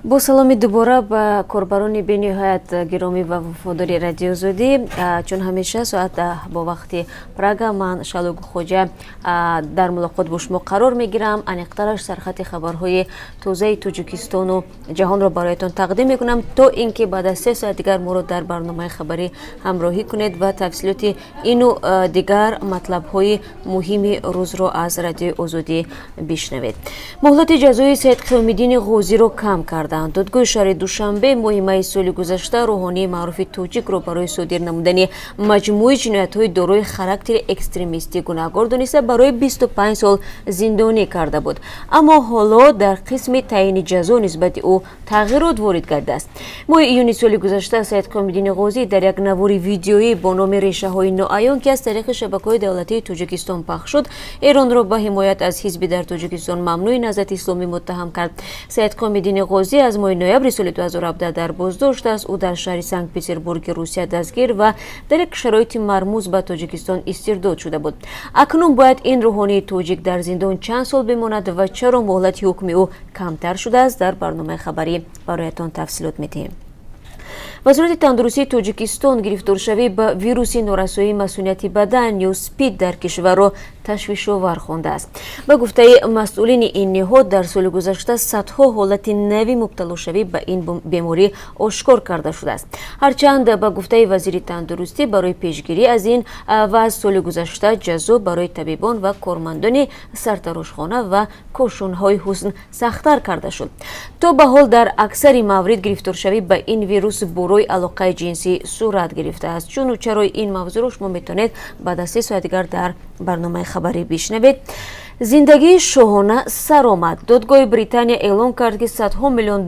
бо саломи дубора ба корбарони бениҳоят гиромӣ ва вафодори радиозодӣ. Чун ҳамеша соат бо вақти Прага ман Шалугу Хоҷа дар мулоқот бо шумо қарор мегирам. Аниқтараш сархати хабарҳои тозаи Тоҷикистону ҷаҳонро бароятон тақдим мекунам, то ин ки баъд аз 3 соат дигар моро дар барномаи хабарӣ ҳамроҳӣ кунед ва тавсилоти ину дигар матлабҳои муҳими рӯзро аз радиои Озодӣ бишнавед. Муҳлати ҷазои Саид Қиёмиддини Ғозиро кам кард. Додгоҳи шаҳри Душанбе моҳи майи соли гузашта рӯҳонии маъруфи тоҷикро барои содир намудани маҷмӯи ҷиноятҳои дорои характери экстремистӣ гунаҳгор дониста барои 25 сол зиндонӣ карда буд. Аммо ҳоло дар қисми таъини ҷазо нисбати ӯ тағйирот ворид гардидааст. Моҳи июни соли гузашта Саид Қиёмиддини Ғозӣ дар як навори видеоӣ бо номи решаҳои ноаён ки аз тариқи шабакаҳои давлатии Тоҷикистон пахш шуд, Эронро ба ҳимоят аз ҳизби дар Тоҷикистон мамнӯи наҳзати исломӣ муттаҳам кард. Саид Қиёмиддини Ғозӣ аз моҳи ноябри соли 2017 дар боздошт аст. Ӯ дар шаҳри Санкт-Петербурги Русия дастгир ва дар як шароити мармуз ба Тоҷикистон истирдод шуда буд. Акнун бояд ин рӯҳонии тоҷик дар зиндон чанд сол бимонад ва чаро муҳлати ҳукми ӯ камтар шудааст? Дар барномаи хабарӣ бароятон тавсилот медиҳем. Вазорати тандурустии Тоҷикистон гирифторшавӣ ба вируси норасоии масунияти бадан ё СПИД дар кишварро ташвишовар хондааст. Ба гуфтаи масъулини ин ниҳод дар соли гузашта садҳо ҳолати нави мубталошавӣ ба ин беморӣ ошкор карда шудааст. Ҳарчанд ба гуфтаи вазири тандурустӣ барои пешгирӣ аз ин вазъ соли гузашта ҷазо барои табибон ва кормандони сартарошхона ва кошунҳои ҳусн сахттар карда шуд. То ба ҳол дар аксари маврид гирифторшавӣ ба ин вирус борои алоқаи ҷинсӣ сурат гирифтааст. Чуну чарои ин мавзӯъро шумо метавонед баъд аз 3 соат дигар дар барномаи хабарӣ бишнавед. Зиндагии шоҳона сар омад. Додгоҳи Британия эълон кард ки $100 миллион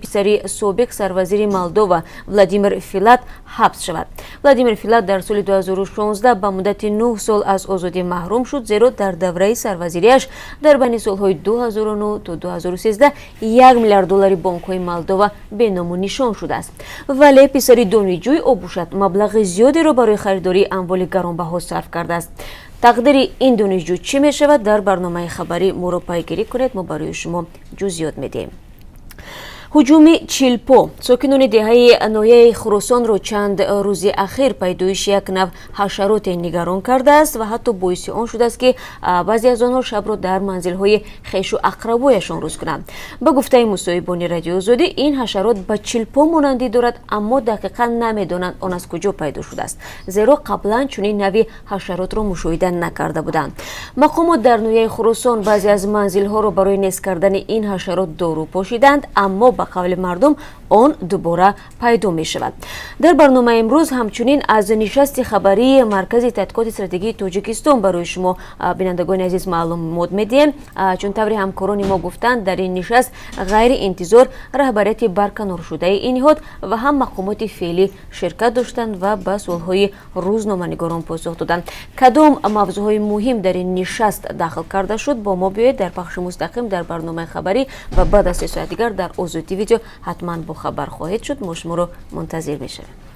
писари собиқ сарвазири Молдова Владимир Филат ҳабс шавад. Владимир Филат дар соли 2016 ба муддати 9 сол аз озодӣ маҳрум шуд, зеро дар давраи сарвазириаш дар байни солҳои 2009 то 2013 $1 миллиард бонкҳои Молдова беному нишон шудааст. Вале писари донишҷӯи Обушат маблағи зиёдеро барои харидории амволи гаронбаҳо сарф кардааст. Тақдири ин донишҷӯ чӣ мешавад? Дар барномаи хабарӣ моро пайгирӣ кунед, мо барои шумо ҷузъиёт медиҳем. ҳуҷуми чилпо. Сокинони деҳаи ноҳияи Хуросонро чанд рӯзи ахир пайдоиши як нав ҳашароте нигарон кардааст ва ҳатто боиси он шудааст ки баъзе аз онҳо шабро дар манзилҳои хешу ақрабояшон рӯз кунанд. Ба гуфтаи мусоҳибони Радиои Озодӣ, ин ҳашарот ба чилпо монандӣ дорад, аммо дақиқан намедонанд он аз куҷо пайдо шудааст, зеро қаблан чунин нави ҳашаротро мушоҳида накарда буданд. Мақомот дар ноҳияи Хуросон баъзе аз манзилҳоро барои нест кардани ин ҳашарот дору пошиданд, аммо ба қавли мардум он дубора пайдо мешавад. Дар барномаи имрӯз ҳамчунин аз нишасти хабарии Маркази тадқиқоти стратегии Тоҷикистон барои шумо бинандагони азиз маълумот медиҳем. Чун таври ҳамкорони мо гуфтанд, дар ин нишаст ғайри интизор раҳбарияти барканоршудаи ин ниҳод ва ҳам мақомоти феълӣ ширкат доштанд ва ба суолҳои рӯзноманигорон посух доданд. Кадом мавзӯъҳои муҳим дар ин нишаст дахл карда шуд? Бо мо биёед дар пахши мустақим дар барномаи хабарӣ ва баъд аз 3 соат дигар дар Озодӣ видео ҳатман бо хабар хоҳед шуд. Мо шуморо мунтазир мешавем.